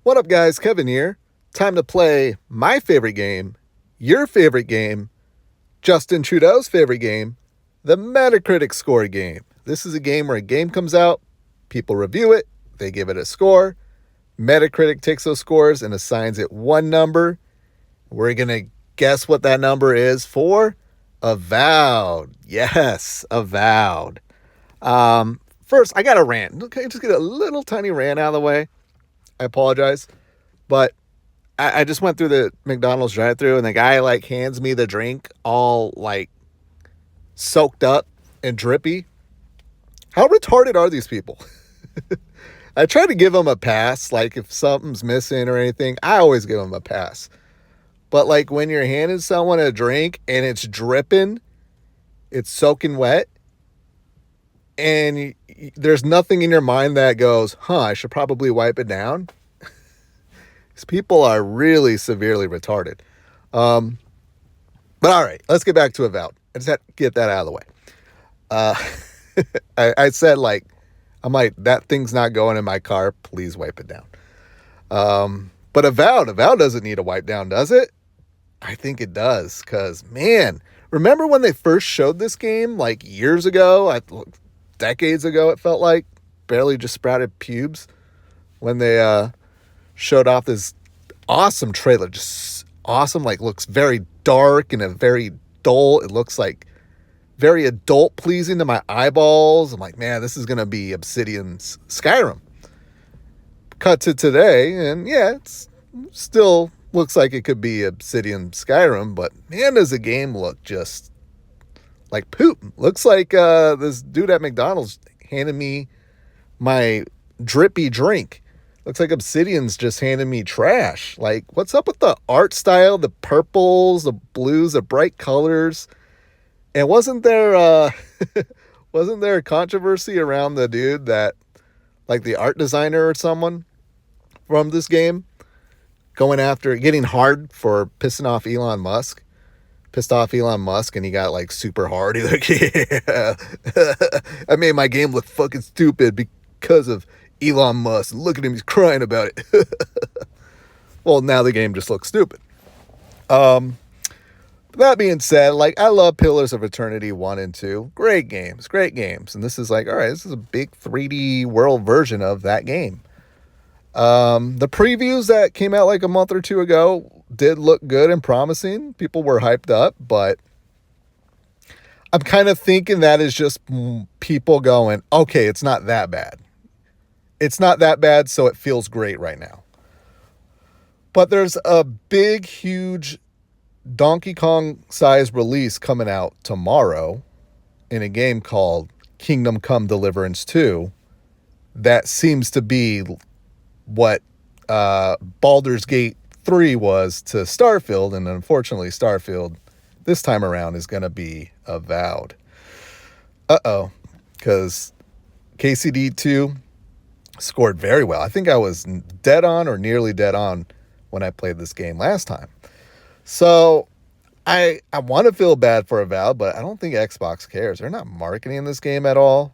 What up, guys? Kevin here. Time to play my favorite game, your favorite game, Justin Trudeau's favorite game, the Metacritic score game. This is a game where a game comes out, people review it, they give it a score. Metacritic takes those scores and assigns it one number. We're going to guess what that number is for Avowed. Yes, Avowed. First, I got a rant. Okay, just get a little tiny rant out of the way. I apologize, but I just went through the McDonald's drive-thru and the guy hands me the drink all soaked up and drippy. How retarded are these people? I try to give them a pass. If something's missing or anything, I always give them a pass. But when you're handing someone a drink and it's dripping, it's soaking wet, and there's nothing in your mind that goes, I should probably wipe it down. These people are really severely retarded. But all right, let's get back to Avowed. I just had to get that out of the way. I said, I'm that thing's not going in my car. Please wipe it down. But Avowed doesn't need a wipe down, does it? I think it does, because, man, remember when they first showed this game, years ago? Decades ago, it felt like. Barely just sprouted pubes. When they showed off this awesome trailer. Just awesome, looks very dark and a very dull. It looks very adult pleasing to my eyeballs. I'm man, this is going to be Obsidian's Skyrim. Cut to today, and yeah, it's still looks like it could be Obsidian Skyrim, but man, does the game look just like poop. Looks like this dude at McDonald's handed me my drippy drink. Looks like Obsidian's just handed me trash. What's up with the art style, the purples, the blues, the bright colors? And wasn't there a controversy around the dude that, the art designer or someone from this game, getting hard for pissing off Elon Musk? Pissed off Elon Musk and he got super hard. He's yeah, I made my game look fucking stupid because of Elon Musk. Look at him, he's crying about it. Well, now the game just looks stupid. That being said, I love Pillars of Eternity 1 and 2. Great games. And this is all right, this is a big 3D world version of that game. The previews that came out a month or two ago did look good and promising. People were hyped up, but I'm kind of thinking that is just people going, okay, it's not that bad. It's not that bad, so it feels great right now. But there's a big, huge Donkey Kong size release coming out tomorrow in a game called Kingdom Come Deliverance 2 that seems to be what Baldur's Gate 3 was to Starfield, and unfortunately Starfield this time around is going to be Avowed. Because KCD 2 scored very well. I think I was dead on or nearly dead on when I played this game last time. So I want to feel bad for Avowed, but I don't think Xbox cares. They're not marketing this game at all.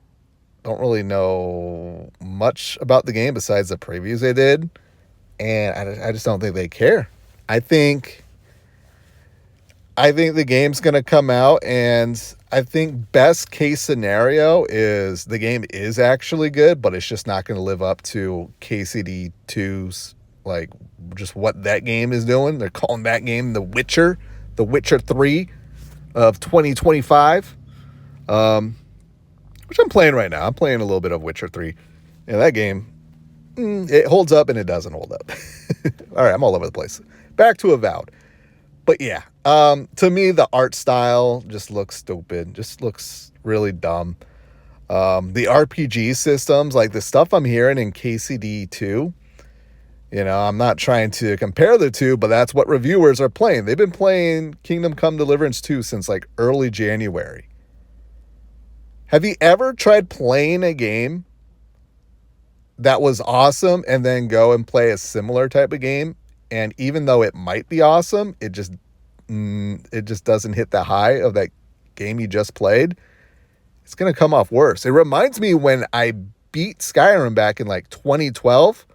Don't really know much about the game besides the previews they did. And I just don't think they care. I think the game's going to come out, and I think best case scenario is the game is actually good, but it's just not going to live up to KCD 2's, just what that game is doing. They're calling that game The Witcher 3 of 2025, which I'm playing right now. I'm playing a little bit of Witcher 3, and that game, it holds up and it doesn't hold up. All right, I'm all over the place. Back to Avowed. But yeah, to me, the art style just looks stupid. Just looks really dumb. The RPG systems, the stuff I'm hearing in KCD 2, I'm not trying to compare the two, but that's what reviewers are playing. They've been playing Kingdom Come Deliverance 2 since early January. Have you ever tried playing a game that was awesome and then go and play a similar type of game, and even though it might be awesome, it just doesn't hit the high of that game you just played? It's going to come off worse. It reminds me when I beat Skyrim back in 2012,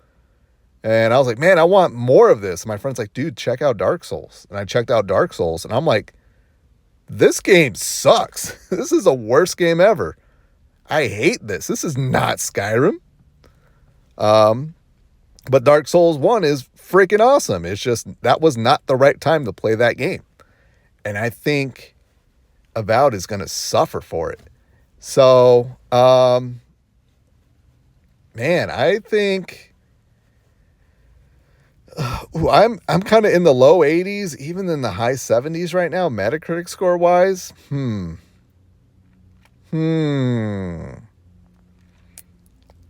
And I was like, man, I want more of this. And my friend's like, dude, check out Dark Souls. And I checked out Dark Souls, and I'm like, this game sucks. This is the worst game ever. I hate this. This is not Skyrim. But Dark Souls 1 is freaking awesome. It's just that was not the right time to play that game. And I think Avowed is going to suffer for it. So, man, I think I'm kind of in the low 80s, even in the high 70s right now, Metacritic score wise.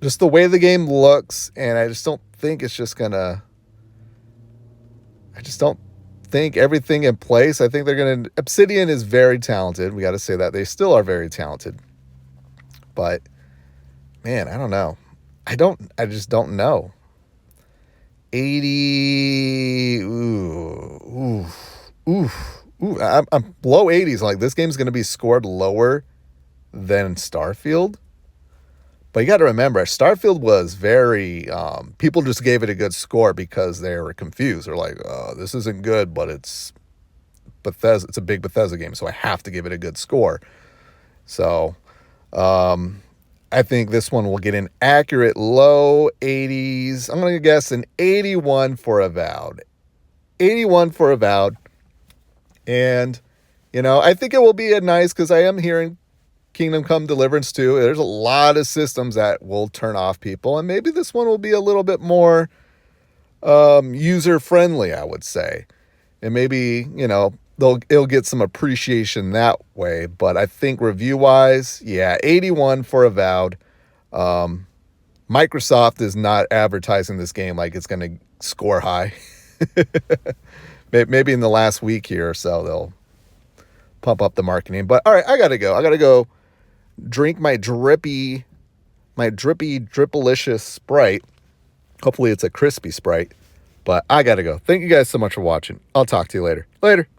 Just the way the game looks, and I just don't think it's just gonna. I just don't think everything in place. I think they're gonna. Obsidian is very talented. We got to say that they still are very talented. But man, I don't know. I just don't know. 80. Ooh. I'm low 80s. Like, this game's going to be scored lower than Starfield. But you got to remember, Starfield was very, people just gave it a good score because they were confused. They're like, oh, this isn't good, but it's Bethesda. It's a big Bethesda game, so I have to give it a good score. So, I think this one will get an accurate low 80s. I'm going to guess an 81 for Avowed. 81 for Avowed. And, I think it will be a nice, because I am hearing Kingdom Come Deliverance 2. There's a lot of systems that will turn off people, and maybe this one will be a little bit more user-friendly, I would say. And maybe, it'll get some appreciation that way. But I think review-wise, 81 for Avowed. Microsoft is not advertising this game like it's going to score high. Maybe in the last week here or so, they'll pump up the marketing. But all right, I got to go. I got to go drink my drippy, drippalicious Sprite. Hopefully it's a crispy Sprite. But I got to go. Thank you guys so much for watching. I'll talk to you later. Later.